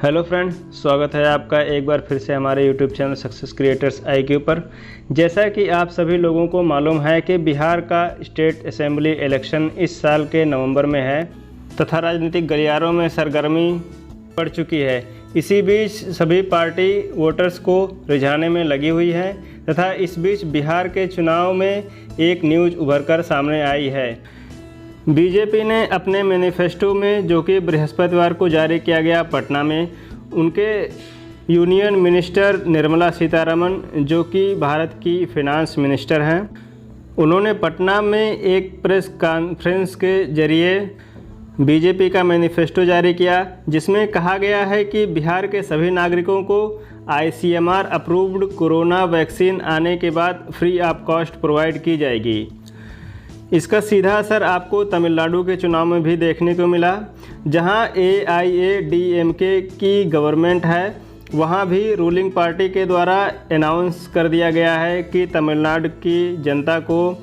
Hello friend, स्वागत है आपका एक बार फिर से हमारे YouTube channel success creators IQ पर। जैसा कि आप सभी लोगों को मालूम है कि बिहार का स्टेट असेंबली इलेक्शन इस साल के नवंबर में है तथा राजनीतिक गलियारों में सरगर्मी बढ़ चुकी है। इसी बीच सभी पार्टी वोटर्स को रिझाने में लगी हुई है तथा इस बीच बिहार के चुनाव में एक न्यूज़ उभर कर सामने आई है। बीजेपी ने अपने मैनिफेस्टो में, जो कि बृहस्पतिवार को जारी किया गया पटना में, उनके यूनियन मिनिस्टर निर्मला सीतारमण, जो कि भारत की फिनांस मिनिस्टर हैं, उन्होंने पटना में एक प्रेस कॉन्फ्रेंस के जरिए बीजेपी का मैनिफेस्टो जारी किया, जिसमें कहा गया है कि बिहार के सभी नागरिकों को ICMR अप्रूव्ड कोरोना वैक्सीन आने के बाद फ्री ऑफ कॉस्ट प्रोवाइड की जाएगी। इसका सीधा असर आपको तमिलनाडु के चुनाव में भी देखने को मिला, जहां AIADMK की गवर्नमेंट है। वहां भी रूलिंग पार्टी के द्वारा अनाउंस कर दिया गया है कि तमिलनाडु की जनता को,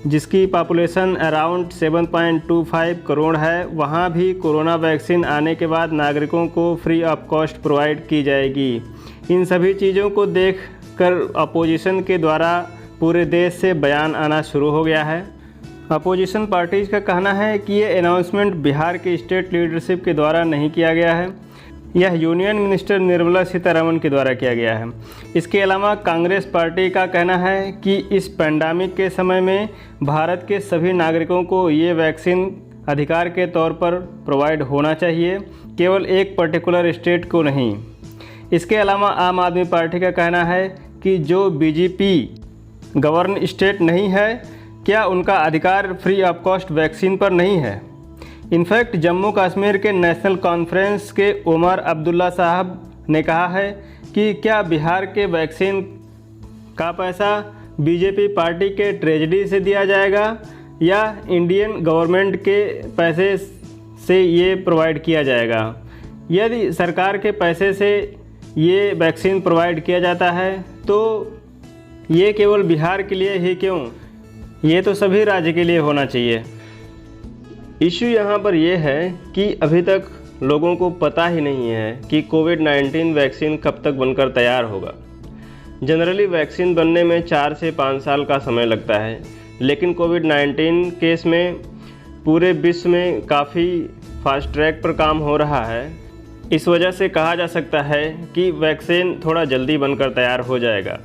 जिसकी पॉपुलेशन अराउंड 7.25 करोड़ है, वहां भी कोरोना वैक्सीन आने के बाद नागरिकों को फ्री ऑफ कॉस्ट प्रोवाइड की जाएगी। इन सभी चीज़ों को देख कर अपोजिशन के द्वारा पूरे देश से बयान आना शुरू हो गया है। अपोजिशन पार्टीज़ का कहना है कि ये अनाउंसमेंट बिहार के स्टेट लीडरशिप के द्वारा नहीं किया गया है, यह यूनियन मिनिस्टर निर्मला सीतारमण के द्वारा किया गया है। इसके अलावा कांग्रेस पार्टी का कहना है कि इस पैंडेमिक के समय में भारत के सभी नागरिकों को ये वैक्सीन अधिकार के तौर पर प्रोवाइड होना चाहिए, केवल एक पर्टिकुलर स्टेट को नहीं। इसके अलावा आम आदमी पार्टी का कहना है कि जो BJP गवर्न स्टेट नहीं है, क्या उनका अधिकार फ्री ऑफ कॉस्ट वैक्सीन पर नहीं है। इनफैक्ट जम्मू कश्मीर के नेशनल कॉन्फ्रेंस के उमर अब्दुल्ला साहब ने कहा है कि क्या बिहार के वैक्सीन का पैसा BJP पार्टी के ट्रेजरी से दिया जाएगा या इंडियन गवर्नमेंट के पैसे से ये प्रोवाइड किया जाएगा। यदि सरकार के पैसे से ये वैक्सीन प्रोवाइड किया जाता है तो ये केवल बिहार के लिए ही क्यों, ये तो सभी राज्य के लिए होना चाहिए। इशू यहाँ पर यह है कि अभी तक लोगों को पता ही नहीं है कि कोविड-19 वैक्सीन कब तक बनकर तैयार होगा। जनरली वैक्सीन बनने में 4 से 5 साल का समय लगता है, लेकिन कोविड-19 केस में पूरे विश्व में काफ़ी फास्ट ट्रैक पर काम हो रहा है। इस वजह से कहा जा सकता है कि वैक्सीन थोड़ा जल्दी बनकर तैयार हो जाएगा।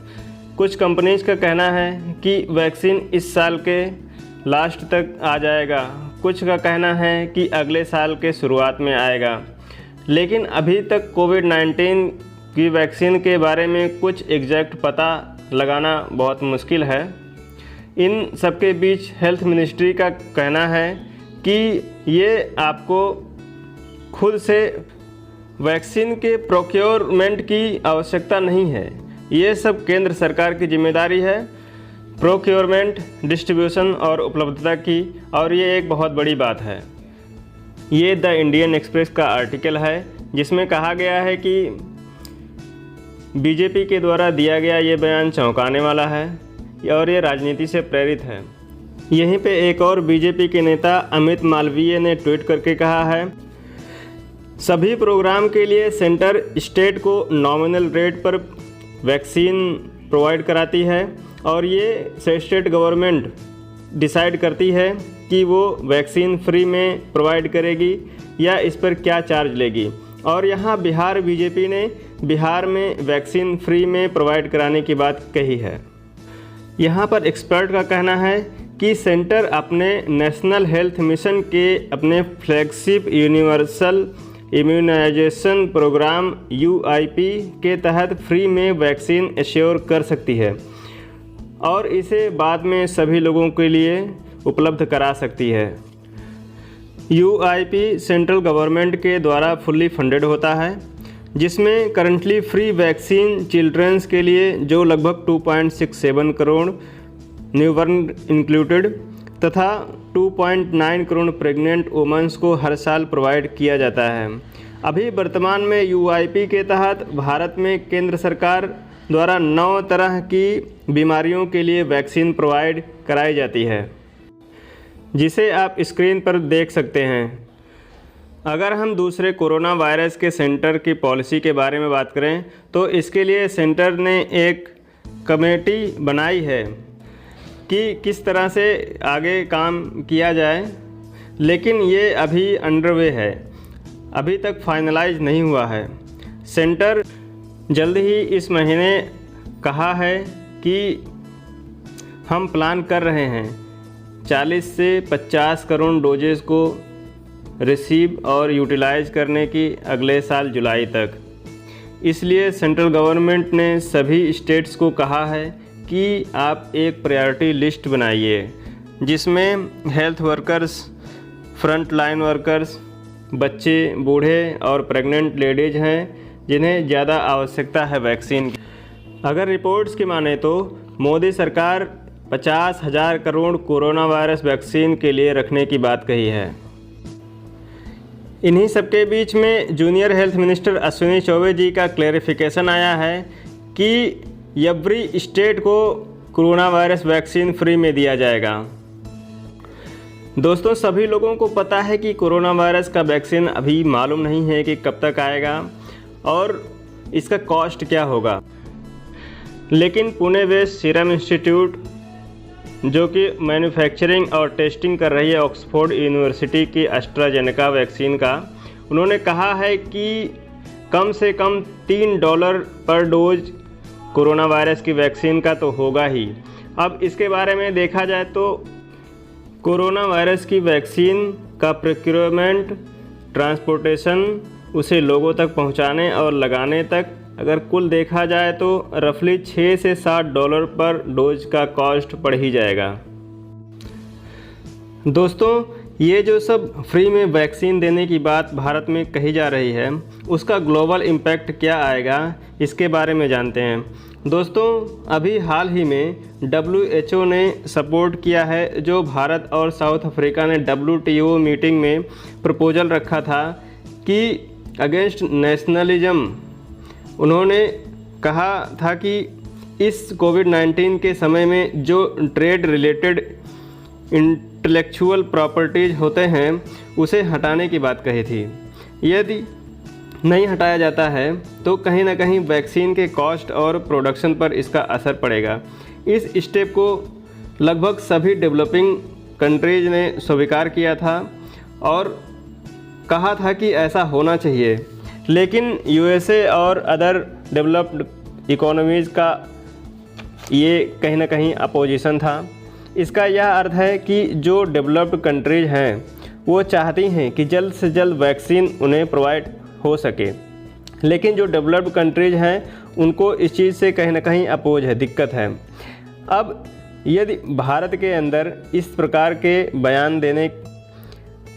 कुछ कंपनीज का कहना है कि वैक्सीन इस साल के लास्ट तक आ जाएगा, कुछ का कहना है कि अगले साल के शुरुआत में आएगा। लेकिन अभी तक कोविड-19 की वैक्सीन के बारे में कुछ एग्जैक्ट पता लगाना बहुत मुश्किल है। इन सबके बीच हेल्थ मिनिस्ट्री का कहना है कि ये आपको खुद से वैक्सीन के प्रोक्योरमेंट की आवश्यकता नहीं है, ये सब केंद्र सरकार की जिम्मेदारी है, प्रोक्योरमेंट, डिस्ट्रीब्यूशन और उपलब्धता की। और ये एक बहुत बड़ी बात है। ये द इंडियन एक्सप्रेस का आर्टिकल है, जिसमें कहा गया है कि BJP के द्वारा दिया गया ये बयान चौंकाने वाला है और ये राजनीति से प्रेरित है। यहीं पे एक और BJP के नेता अमित मालवीय ने ट्वीट करके कहा है, सभी प्रोग्राम के लिए सेंटर स्टेट को नॉमिनल रेट पर वैक्सीन प्रोवाइड कराती है और ये स्टेट गवर्नमेंट डिसाइड करती है कि वो वैक्सीन फ्री में प्रोवाइड करेगी या इस पर क्या चार्ज लेगी। और यहाँ बिहार BJP ने बिहार में वैक्सीन फ्री में प्रोवाइड कराने की बात कही है। यहाँ पर एक्सपर्ट का कहना है कि सेंटर अपने नेशनल हेल्थ मिशन के अपने flagship universal immunisation programme UIP के तहत फ्री में वैक्सीन एश्योर कर सकती है और इसे बाद में सभी लोगों के लिए उपलब्ध करा सकती है। UIP सेंट्रल गवर्नमेंट के द्वारा फुल्ली फंडेड होता है, जिसमें करंटली फ्री वैक्सीन चिल्ड्रंस के लिए, जो लगभग 2.67 करोड़ न्यूबॉर्न इंक्लूडेड, तथा 2.9 करोड़ प्रेग्नेंट वुमेन्स को हर साल प्रोवाइड किया जाता है। अभी वर्तमान में UIP के तहत भारत में केंद्र सरकार द्वारा 9 तरह की बीमारियों के लिए वैक्सीन प्रोवाइड कराई जाती है, जिसे आप स्क्रीन पर देख सकते हैं। अगर हम दूसरे कोरोना वायरस के सेंटर की पॉलिसी के बारे में बात करें तो इसके लिए सेंटर ने एक कमेटी बनाई है कि किस तरह से आगे काम किया जाए, लेकिन ये अभी अंडरवे है, अभी तक फाइनलाइज नहीं हुआ है। सेंटर जल्द ही इस महीने कहा है कि हम प्लान कर रहे हैं 40 से 50 करोड़ डोजेज़ को रिसीव और यूटिलाइज़ करने की अगले साल जुलाई तक। इसलिए सेंट्रल गवर्नमेंट ने सभी स्टेट्स को कहा है कि आप एक प्रायोरिटी लिस्ट बनाइए जिसमें health workers, front line workers, बच्चे, बूढ़े और प्रेग्नेंट लेडीज़ हैं जिन्हें ज़्यादा आवश्यकता है वैक्सीन की। अगर रिपोर्ट्स की माने तो मोदी सरकार 50,000 करोड़ कोरोना वायरस वैक्सीन के लिए रखने की बात कही है। इन्हीं सबके बीच में junior health minister Ashwini Choubey ji का क्लैरिफिकेशन आया है कि एवरी स्टेट को कोरोना वायरस वैक्सीन फ्री में दिया जाएगा। दोस्तों, सभी लोगों को पता है कि कोरोना वायरस का वैक्सीन अभी मालूम नहीं है कि कब तक आएगा और इसका कॉस्ट क्या होगा, लेकिन पुणे बेस्ड सीरम इंस्टीट्यूट जो कि मैन्युफैक्चरिंग और टेस्टिंग कर रही है ऑक्सफोर्ड यूनिवर्सिटी की एस्ट्राजेनेका वैक्सीन का, उन्होंने कहा है कि कम से कम $3 पर डोज कोरोना वायरस की वैक्सीन का तो होगा ही। अब इसके बारे में देखा जाए तो कोरोना वायरस की वैक्सीन का प्रोक्योरमेंट, ट्रांसपोर्टेशन, उसे लोगों तक पहुंचाने और लगाने तक अगर कुल देखा जाए तो रफली $6 से $7 पर डोज का कॉस्ट पड़ ही जाएगा। दोस्तों, ये जो सब फ्री में वैक्सीन देने की बात भारत में कही जा रही है, उसका ग्लोबल इम्पैक्ट क्या आएगा इसके बारे में जानते हैं। दोस्तों, अभी हाल ही में WHO ने सपोर्ट किया है, जो भारत और साउथ अफ्रीका ने WTO मीटिंग में प्रपोजल रखा था कि अगेंस्ट नेशनलिज्म। उन्होंने कहा था कि इस कोविड-19 के समय में जो ट्रेड रिलेटेड इंटेलेक्चुअल प्रॉपर्टीज होते हैं उसे हटाने की बात कही थी। यदि नहीं हटाया जाता है तो कहीं ना कहीं वैक्सीन के कॉस्ट और प्रोडक्शन पर इसका असर पड़ेगा। इस स्टेप को लगभग सभी डेवलपिंग कंट्रीज ने स्वीकार किया था और कहा था कि ऐसा होना चाहिए, लेकिन USA और अदर डेवलप्ड इकोनॉमीज़ का ये कहीं ना कहीं अपोजिशन था। इसका यह अर्थ है कि जो डेवलप्ड कंट्रीज हैं वो चाहती हैं कि जल्द से जल्द वैक्सीन उन्हें प्रोवाइड हो सके, लेकिन जो डेवलप्ड कंट्रीज हैं उनको इस चीज़ से कहीं ना कहीं अपोज है, दिक्कत है। अब यदि भारत के अंदर इस प्रकार के बयान देने,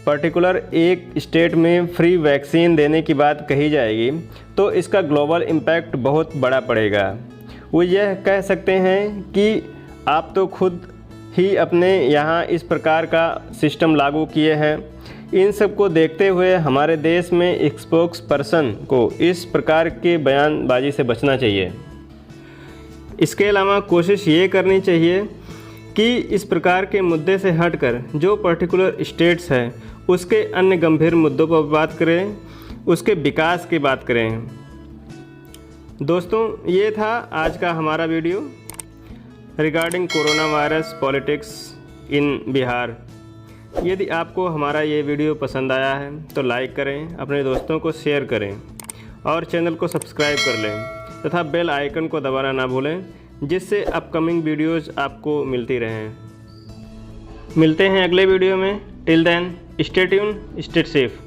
पर्टिकुलर एक स्टेट में फ्री वैक्सीन देने की बात कही जाएगी तो इसका ग्लोबल इम्पैक्ट बहुत बड़ा पड़ेगा। वो यह कह सकते हैं कि आप तो खुद ही अपने यहाँ इस प्रकार का सिस्टम लागू किए हैं। इन सब को देखते हुए हमारे देश में स्पोक्स पर्सन को इस प्रकार के बयानबाजी से बचना चाहिए। इसके अलावा कोशिश ये करनी चाहिए कि इस प्रकार के मुद्दे से हटकर जो पर्टिकुलर स्टेट्स हैं उसके अन्य गंभीर मुद्दों पर बात करें, उसके विकास की बात करें। दोस्तों, ये था आज का हमारा video regarding corona virus politics in Bihar. यदि आपको हमारा ये वीडियो पसंद आया है तो लाइक करें, अपने दोस्तों को शेयर करें और चैनल को सब्सक्राइब कर लें तथा बेल आइकन को दबाना ना भूलें, जिससे अपकमिंग वीडियोज़ आपको मिलती रहें। मिलते हैं अगले वीडियो में। Till then, stay tune, stay safe.